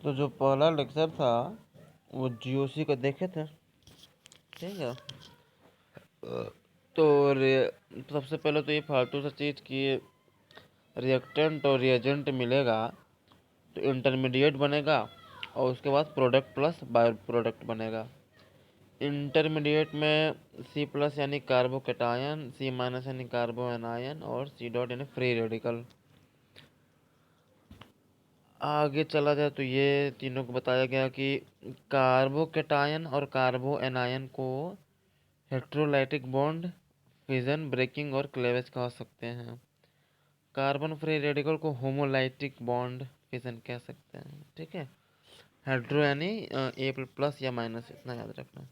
तो जो पहला लेक्चर था वो जीओसी का देखे थे, ठीक है। तो सबसे पहले तो ये फालतू सा चीज़ कि रिएक्टेंट और रिएजेंट मिलेगा तो इंटरमीडिएट बनेगा और उसके बाद प्रोडक्ट प्लस बायो प्रोडक्ट बनेगा। इंटरमीडिएट में सी प्लस यानी कार्बोकेटायन, सी माइनस यानी कार्बो एनायन और सी डॉट यानी फ्री रेडिकल। आगे चला जाए तो ये तीनों को बताया गया कि कार्बोकेटायन और कार्बो एनायन को हेट्रोलाइटिक बॉन्ड, फिजन, ब्रेकिंग और क्लेवेज कह सकते हैं। कार्बन फ्री रेडिकल को होमोलाइटिक बॉन्ड फिजन कह सकते हैं, ठीक है। हेड्रो यानी ए प्लस या माइनस, इतना याद रखना।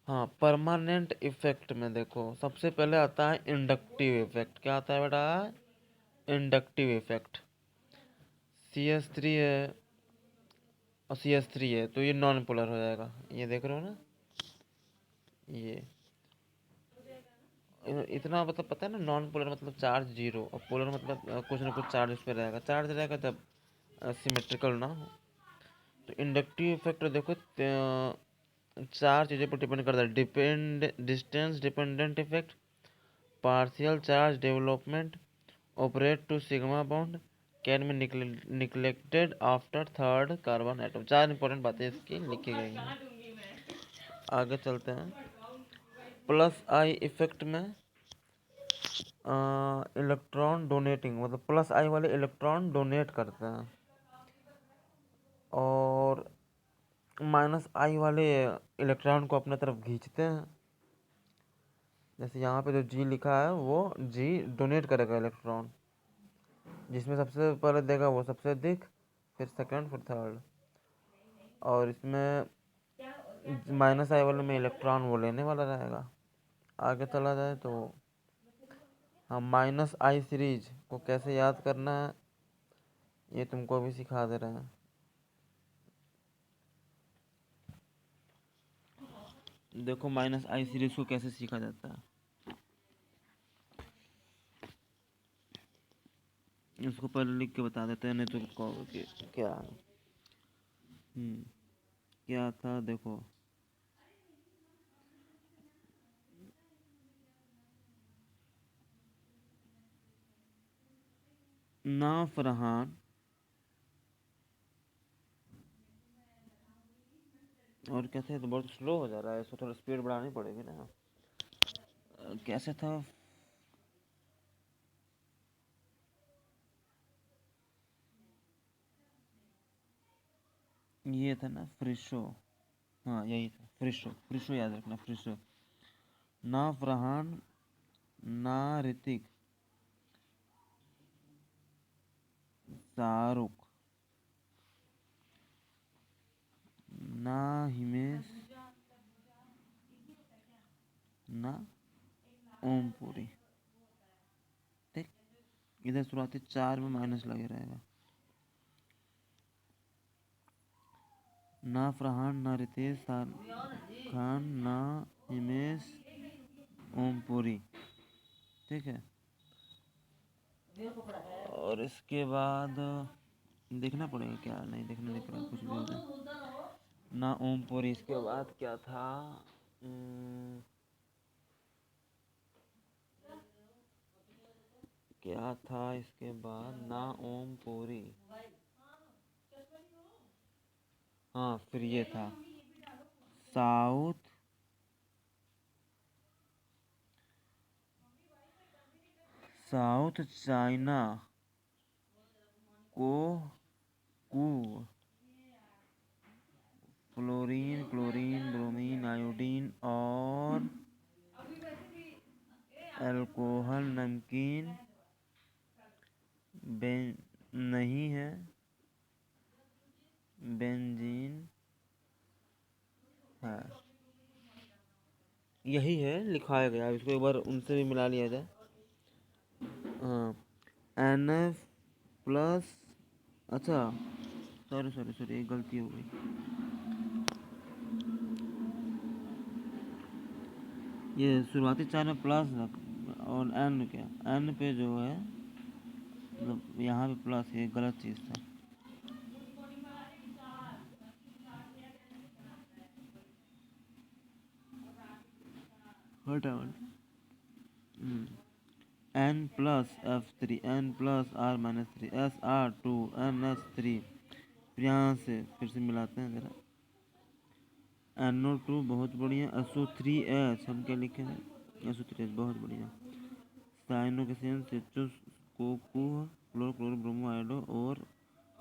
हाँ, परमानेंट इफेक्ट में देखो सबसे पहले आता है इंडक्टिव इफेक्ट। क्या आता है बेटा? Inductive effect. CH3 है और CH3 है तो ये नॉन पोलर हो जाएगा, ये देख रहे हो ना। ये इतना मतलब पता है ना, नॉन पोलर मतलब चार्ज जीरो और पोलर मतलब कुछ ना कुछ चार्ज उस पर रहेगा, चार्ज रहेगा जब सिमेट्रिकल ना हो। तो इंडक्टिव इफेक्ट देखो चार चीज़ों पर डिपेंड करता है। Distance dependent effect, partial charge development, operate to sigma bond, can be neglected after third carbon atom. चार इंपॉर्टेंट बातें इसकी लिखी गई हैं। आगे चलते हैं। प्लस आई इफेक्ट में इलेक्ट्रॉन डोनेटिंग मतलब प्लस आई वाले इलेक्ट्रॉन डोनेट करते हैं और माइनस आई वाले इलेक्ट्रॉन को अपने तरफ खींचते हैं। जैसे यहाँ पे जो जी लिखा है वो जी डोनेट करेगा इलेक्ट्रॉन, जिसमें सबसे पहले देगा वो सबसे अधिक, फिर सेकंड, फिर थर्ड। और इसमें माइनस आई वाले में इलेक्ट्रॉन वो लेने वाला रहेगा। आगे चला जाए तो हम माइनस आई सीरीज को कैसे याद करना है ये तुमको भी सिखा दे रहे हैं। देखो माइनस आई सीरीज को कैसे सीखा जाता है, इसको पहले लिख के बता देते हैं, नहीं तो कहोगे कि क्या है। क्या था देखो, ना फरहान और कैसे है, तो बहुत स्लो हो जा रहा है, इसको थोड़ा स्पीड बढ़ानी पड़ेगी ना। कैसे था, ये था ना फ्रिशो। हाँ यही था, फ्रिशो। फ्रिशो याद रखना, फ्रिशो। ना फरहान, ना ऋतिक, शाहरुख, ना हिमेश, ना ओमपुरी। ठीक, इधर शुरुआती चार में माइनस लगे रहेगा। ना फरहान, ना रितेश खान, ना हिमेश, ओमपुरी, ठीक है। और इसके बाद देखना पड़ेगा, क्या नहीं देखना, दिख रहा कुछ भी हो जाए। ना ओमपुरी, इसके बाद क्या था, क्या था इसके बाद, ना ओमपुरी। हाँ फिर ये था साउथ साउथ चाइना को कु फ्लोरीन, क्लोरीन, ब्रोमीन, आयोडीन और अल्कोहल, नमकीन नहीं है, बेंजीन है। यही है लिखाया गया, इसको एक बार उनसे भी मिला लिया जाए। हाँ, NF प्लस, अच्छा सॉरी सॉरी सॉरी, एक गलती हो गई। ये शुरुआती चार में प्लस और एन, क्या एन पे जो है मतलब यहाँ पे प्लस, ये गलत चीज़ था। हटा n plus f3 n plus r minus 3 sr2 ns3। फिर यहाँ से फिर से मिलाते हैं ज़रा। NO2 बहुत बढ़िया। SO3H हम क्या लिखे हैं? SO3H बहुत बढ़िया। साइनोक्सियन सिट्रस कोकू क्लोरो ब्रोमोआइडो और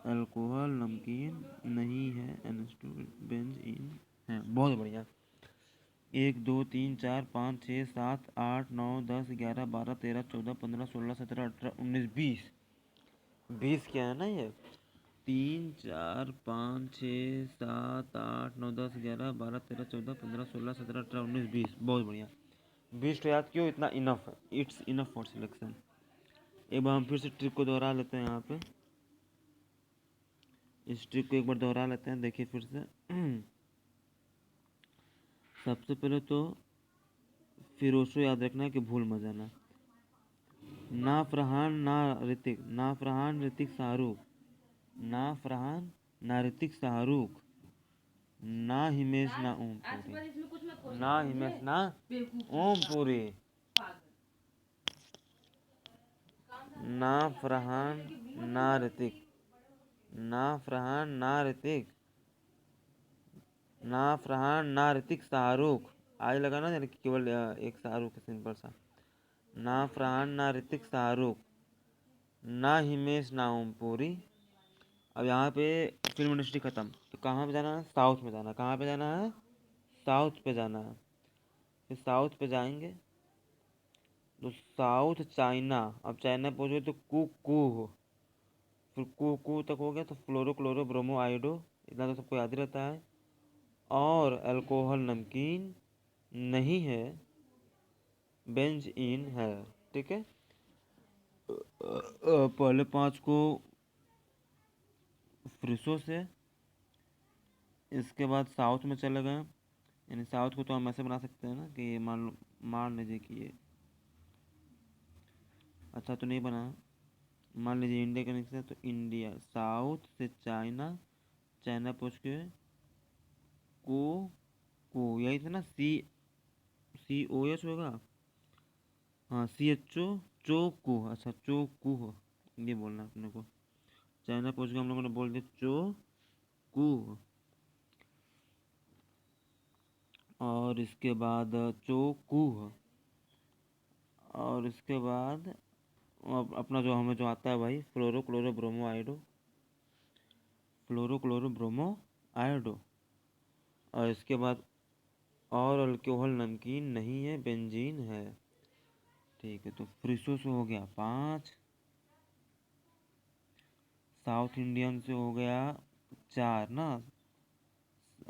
अल्कोहल नमकीन नहीं है NH2 बेंजीन है। बहुत बढ़िया। 1 2 3 4 5 6 7 8 9 10 11 12 13 14 15 16 17 18 19 20। 20 क्या है ना ये? 3 4 5 6 7 8 9 10 11 12 13 14 15 16 17 18 19 20। बहुत बढ़िया। 20 तो याद क्यों? इतना इनफ है। It's enough for selection. एक बार हम फिर से ट्रिक को दोहरा लेते हैं। यहाँ पे इस ट्रिक को एक बार दोहरा लेते हैं। देखिए फिर से। सबसे पहले तो फिरोशो याद रखना है कि भूल मत जाना। ना फरहान ना ऋतिक, ना फरहान ऋतिक शाहरुख, ना फरहान ना ऋतिक शाहरुख, ना हिमेश ना ओम पुरी, ना हिमेश ना ओम पुरी, ना फरहान ना ऋतिक, ना फरहान ना ऋतिक, ना फरहान ना ऋतिक शाहरुख। आज लगा ना यानी कि केवल एक शाहरुख सिंपल सा। ना फरहान ना ऋतिक शाहरुख, ना हिमेश ना ओम पुरी। अब यहाँ पे फिल्म इंडस्ट्री ख़त्म, तो कहाँ पे जाना है? साउथ में जाना है। कहाँ पे जाना है? साउथ पे जाना है। फिर साउथ पे जाएंगे तो साउथ चाइना। अब चाइना पहुँचोगे तो कू हो। फिर कू तक हो गया तो फ्लोरो क्लोरो ब्रोमो आइडो, इतना तो सबको याद ही रहता है। और अल्कोहल नमकीन नहीं है, बेंज इन है। ठीक है। पहले 5 को फ्रिसो से, इसके बाद साउथ में चले गए। यानी साउथ को तो हम ऐसे बना सकते हैं ना कि ये मान लीजिए कि ये अच्छा तो नहीं बना। मान लीजिए इंडिया का निकला तो इंडिया, साउथ से चाइना, चाइना पूछ के को यही था ना? COH होगा। हाँ CHO चोकू। अच्छा चोकू हो, ये बोलना है अपने को। चाइना पूछ के हम लोगों ने बोल दिया चोकू। और इसके बाद चोकू। और इसके बाद अपना जो हमें जो आता है भाई, fluoro chloro bromo आइडो, fluoro chloro bromo iodo. और इसके बाद और अल्कोहल नमकीन नहीं है, बेंजीन है। ठीक है, तो फ्रिसो से हो गया 5, साउथ इंडियन से हो गया 4 ना,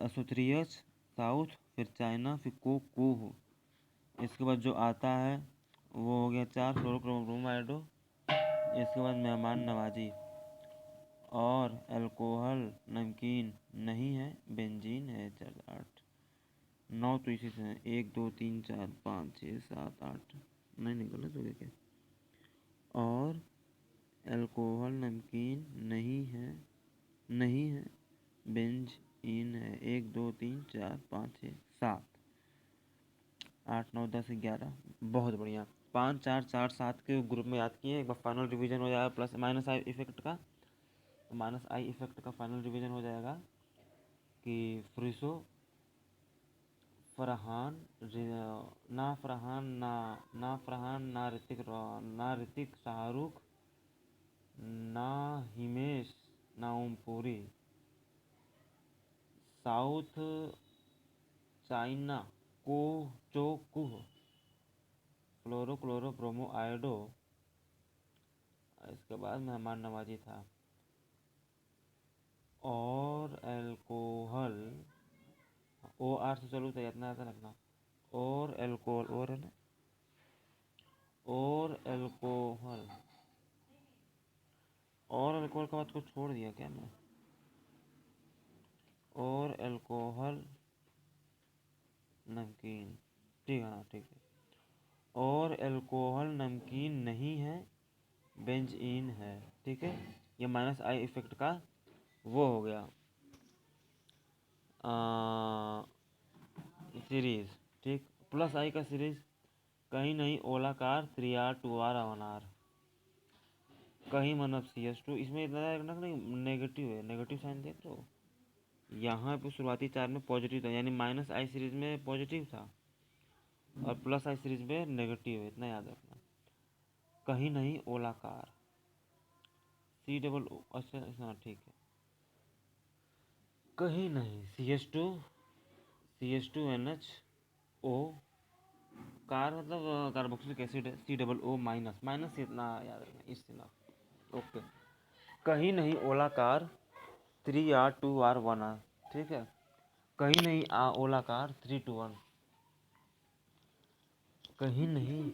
SO3H साउथ, फिर चाइना, फिर को हो। इसके बाद जो आता है वो हो गया 4 फ्लोरोक्रोमाइडो। इसके बाद मेहमान नवाजी और अल्कोहल नमकीन नहीं है, बेंजीन है। 4 8 9 तो इसी से हैं। 1 2 3 4 5 6 7 8। नहीं नहीं, गलत हो गया क्या? और अल्कोहल नमकीन नहीं है, बेंज इन है। 1 2 3 4 5 6 7 8 9 10 11। बहुत बढ़िया। 5 4 4 7 के ग्रुप में याद किए। एक बार फाइनल रिवीजन हो जाएगा प्लस माइनस आई इफेक्ट का। माइनस आई इफेक्ट का फाइनल रिवीजन हो जाएगा कि फ्रिसो, फरहान, ना फरहान ना ऋतिक शाहरुख, ना हिमेश ना ओमपुरी, साउथ चाइना को चोकुह, फ्लोरो क्लोरो ब्रोमो आयोडो। इसके बाद मेहमान नवाजी था। और अल्कोहल, OR से चलो तो इतना याद रखना। और अल्कोहल, और है ना, और अल्कोहल, और अल्कोहल का बात को छोड़ दिया क्या मैं? और अल्कोहल नमकीन, ठीक है, हाँ ठीक है। और अल्कोहल नमकीन नहीं है, बेंजीन है, ठीक है। ये माइनस आई इफेक्ट का वो हो गया सीरीज, ठीक। प्लस आई का सीरीज कहीं नहीं ओलाकार 3R 2R 1R, कहीं मतलब CH2। इसमें इतना रखना नहीं, नेगेटिव है, नेगेटिव साइन देख तो यहाँ पे शुरुआती चार में पॉजिटिव था, यानी माइनस आई सीरीज में पॉजिटिव था और प्लस आई सीरीज में नेगेटिव है, इतना याद रखना। कहीं नहीं ओलाकार COO, अच्छा हाँ ठीक है। कहीं नहीं CH2NH O कार मतलब कार्बोक्सिलिक एसिड है, COO माइनस, माइनस इतना याद रखना, इससे ना। ओके, कहीं नहीं ओलाकार 3R 2R 1R, ठीक है। कहीं नहीं ओलाकार 3 to 1, कहीं नहीं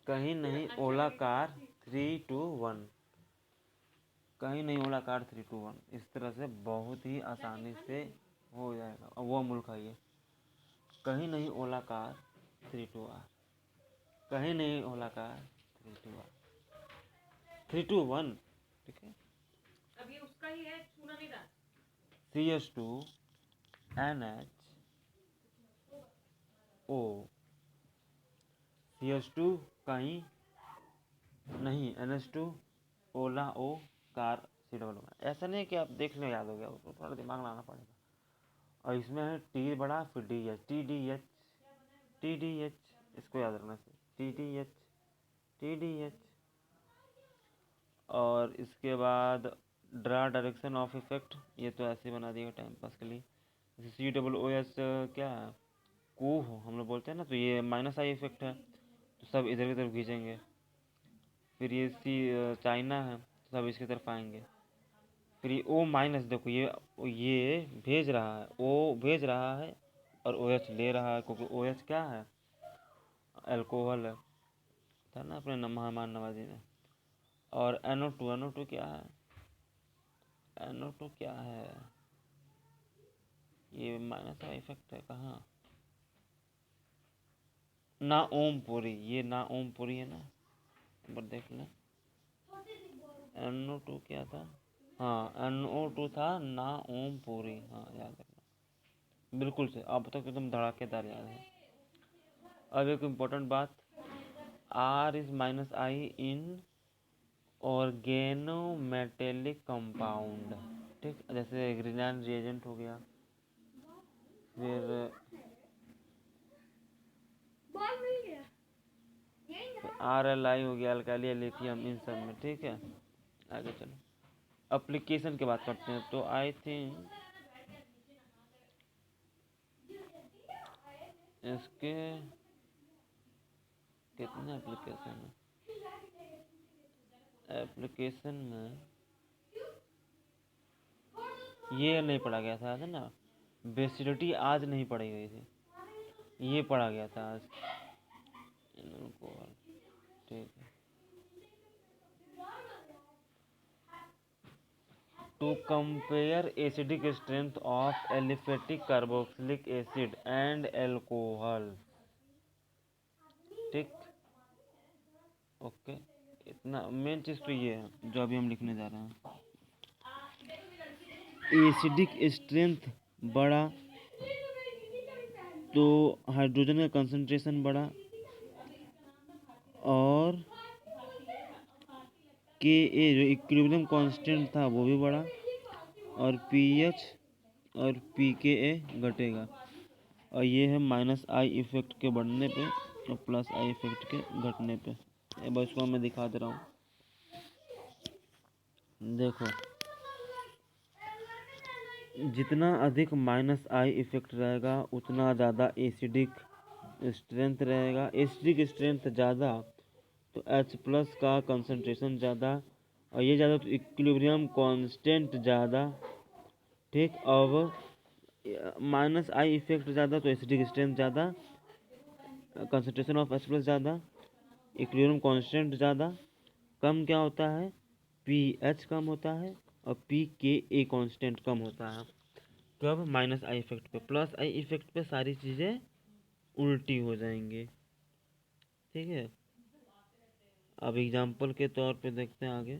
कहीं नहीं ओलाकार 3 to 1, कहीं नहीं ओलाकार 3 to 1। इस तरह से बहुत ही आसानी से हो जाएगा। अब वो मूल खाइए, कहीं नहीं ओलाकार 3 to R, कहीं नहीं ओलाकार 3 to R, 3 to 1, ठीक है। अभी उसका ही है, छूना नहीं था। CH2NHO, CH2 कहीं नहीं, NH2 ओला ओ कार COO। ऐसा नहीं है कि आप देख लो याद हो गया, उसको थोड़ा दिमाग लगाना पड़ेगा। और इसमें है टी बड़ा, फिर TDH, इसको याद रखना चाहिए, TDH। और इसके बाद ड्रा डायरेक्शन ऑफ इफेक्ट, ये तो ऐसे बना दिया टाइम पास के लिए। COOS क्या है, को हम लोग बोलते हैं ना, तो ये माइनस आई इफेक्ट है, तो सब इधर की तरफ खींचेंगे। फिर ये चाइना है, तो सब इसकी तरफ आएंगे। फिर ये O माइनस, देखो ये भेज रहा है, O भेज रहा है और OH ले रहा है, क्योंकि OH क्या है, अल्कोहल है, था ना अपने मेहमान नवाजी में। और NO2 क्या है, NO2 क्या है, ये माइनस का इफेक्ट है कहाँ, ना ओम पूरी, ये ना ओम पूरी है ना, एक बार देख लें। NO2 क्या था, हाँ NO2 था ना ओम पूरी, हाँ याद रखना बिल्कुल से, अब तक एकदम धड़ाकेदार याद है। अब एक इम्पोर्टेंट बात, R is minus I in organometallic compound, ठीक। जैसे ग्रीनलैंड रिएजेंट हो गया, फिर RLI हो गया, अल्काली लिथियम, इन सब में, ठीक है। आगे चलो एप्लीकेशन की बात करते हैं, तो आई थिंक इसके कितने एप्लीकेशन है, एप्लीकेशन में ये नहीं पढ़ा गया था, है ना, बेसिडिटी आज नहीं पढ़ी गई थी, ये पढ़ा गया था आज, ठीक है। To compare acidic strength of aliphatic carboxylic acid and alcohol, ठीक। ओके, इतना मेन चीज़ तो ये है जो अभी हम लिखने जा रहे हैं। एसिडिक स्ट्रेंथ बढ़ा तो हाइड्रोजन का कंसंट्रेशन बढ़ा और Ka जो इक्विलिब्रियम कांस्टेंट था वो भी बढ़ा और pH और pKa घटेगा। और ये है माइनस आई इफेक्ट के बढ़ने पे और प्लस आई इफेक्ट के घटने पे। अब इसको मैं दिखा दे रहा हूँ, देखो जितना अधिक माइनस आई इफेक्ट रहेगा उतना ज़्यादा एसिडिक स्ट्रेंथ रहेगा। एसिडिक स्ट्रेंथ ज़्यादा तो H प्लस का कंसंट्रेशन ज़्यादा और ये ज़्यादा तो इक्विलिब्रियम कांस्टेंट ज़्यादा, ठीक। अब माइनस आई इफेक्ट ज़्यादा तो एसिडिक स्ट्रेंथ ज़्यादा, कंसंट्रेशन ऑफ H प्लस ज़्यादा, इक्विलिब्रियम कांस्टेंट ज़्यादा। कम क्या होता है, pH कम होता है और pKa कांस्टेंट कम होता है। कब, माइनस आई इफेक्ट पे। प्लस आई इफेक्ट पे सारी चीज़ें उल्टी हो जाएंगी, ठीक है। अब एग्जाम्पल के तौर पे देखते हैं आगे।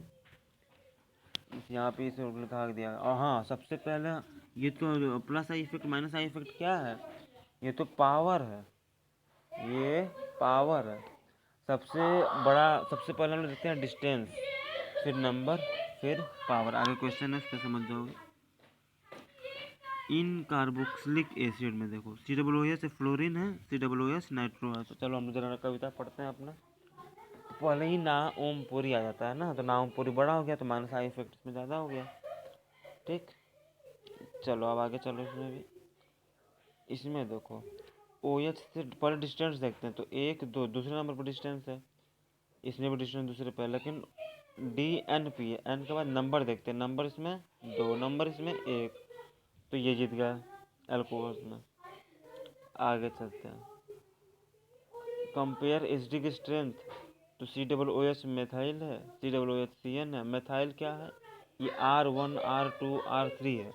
यहाँ पे इसे लिखा दिया है। और हाँ, सबसे पहले ये तो plus I effect minus I effect क्या है, ये तो पावर है, ये पावर है। सबसे पहले हम लोग देखते हैं डिस्टेंस, फिर नंबर, फिर पावर। आगे क्वेश्चन है, इस पर समझ जाओगे। इन कार्बोक्सिलिक एसिड में देखो COOH फ्लोरीन है, COOH नाइट्रो है। तो चलो हम जरा कविता पढ़ते हैं अपना। पहले ही ना ओम पूरी आ जाता है ना, तो ना ओम पूरी बड़ा हो गया तो माइनस आई इफेक्ट इसमें ज़्यादा हो गया। ठीक, चलो अब आगे चलो। इसमें देखो OH से पहले डिस्टेंस देखते हैं, तो 1 2 दूसरे नंबर पर डिस्टेंस है, इसमें भी डिस्टेंस दूसरे पे, लेकिन DNP है। एन के बाद नंबर देखते हैं, नंबर इसमें 2, नंबर इसमें 1, तो ये जीत गया अल्कोहल में। आगे चलते हैं, कंपेयर एसिडिक स्ट्रेंथ। तो COOH मेथाइल है, COOHCN है। मेथाइल क्या है, ये R1 R2 R3 है।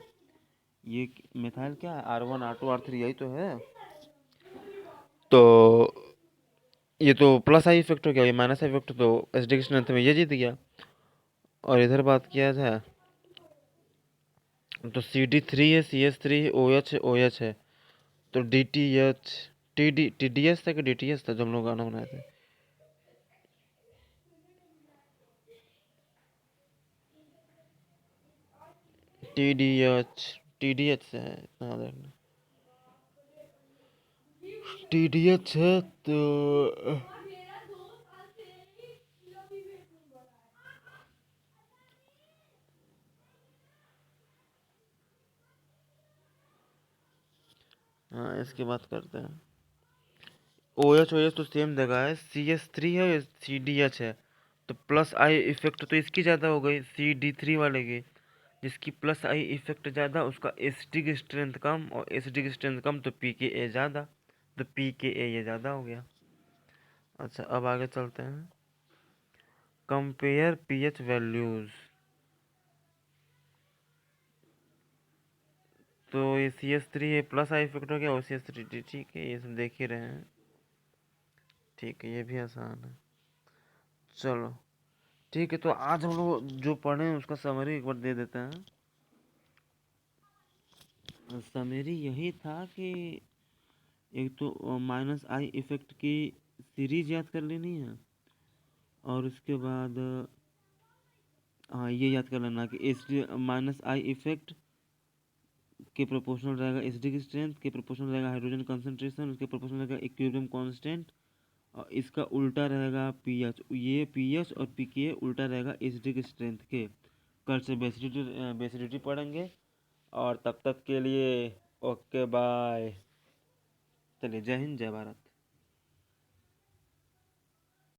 ये मेथाइल क्या है, R1 R2 R3, यही तो है। तो ये तो प्लस आई इफेक्ट हो गया, ये माइनस आई इफेक्ट, तो एसिडिक स्ट्रेंथ में ये जीत गया। और इधर बात किया जाए तो CD3 है, CH3 है, OH है, OH है। तो DTH TDS था कि DTS था, जो हम लोग गाना बनाए थे। TDH से है, हाँ देखना TDH है। तो हाँ, इसकी बात करते हैं। OH तो सेम जगह है, CH3 है, CDH है। तो प्लस आई इफेक्ट तो इसकी ज़्यादा हो गई CD3 वाले की। जिसकी प्लस आई इफेक्ट ज़्यादा उसका एसिडिक स्ट्रेंथ कम, और एसिडिक स्ट्रेंथ कम तो pKa ज़्यादा, तो pKa ये ज़्यादा हो गया। अच्छा, अब आगे चलते हैं, कंपेयर pH वैल्यूज़। तो ये CH3 प्लस आई इफेक्ट हो गया, और CH3 ठीक है, ये सब देख ही रहे हैं। ठीक है, ये भी आसान है। चलो ठीक है, तो आज हम लोग जो पढ़े हैं उसका समरी एक बार दे देते हैं। समरी यही था कि एक तो माइनस आई इफेक्ट की सीरीज याद कर लेनी है, और उसके बाद हाँ ये याद कर लेना कि एच माइनस आई इफेक्ट के प्रोपोर्शनल रहेगा एसिडिक स्ट्रेंथ, के प्रोपोर्शनल रहेगा हाइड्रोजन कंसंट्रेशन, उसके प्रोपोर्शनल रहेगा इक्विलिब्रियम कांस्टेंट, और इसका उल्टा रहेगा पीएच। ये पीएच और पीके उल्टा रहेगा एसिडिक स्ट्रेंथ के। कल से बेसिडिटी पढ़ेंगे, और तब तक के लिए ओके बाय। चलिए, जय हिंद, जय भारत।